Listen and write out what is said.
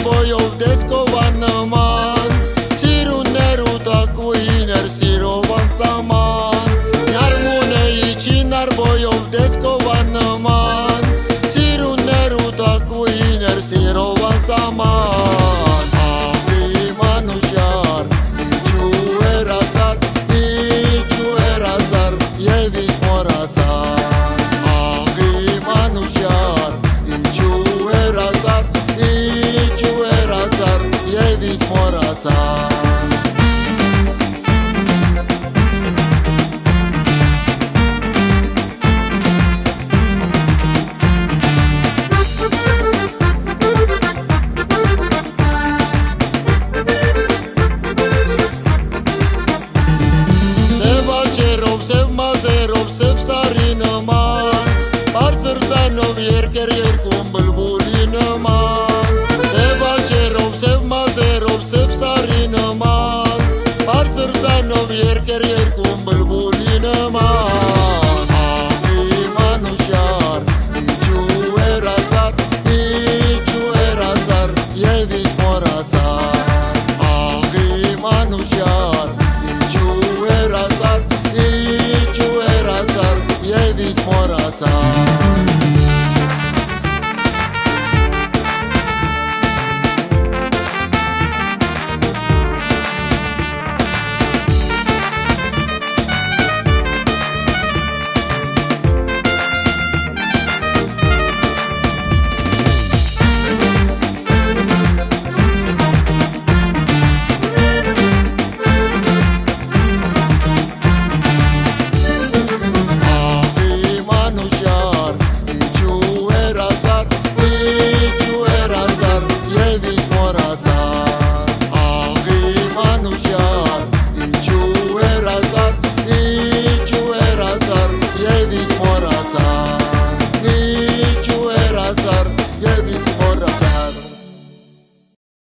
Boyov deskovan naman Sirunneru takuiner sirovan saman Yarmune ichinar boyov deskovan naman Sirunneru takuiner sirovan saman Ahi manushar Ichu erazar Yevis morazar Ahi manushar Ichu erazar Yevis morazar Sev acerov, sev mazerov, sev sari naman Barzır zanov yerker yerkum bulbuli naman Sev acerov, sev mazerov, sev sari naman Barzır zanov yerker yerkum bulbuli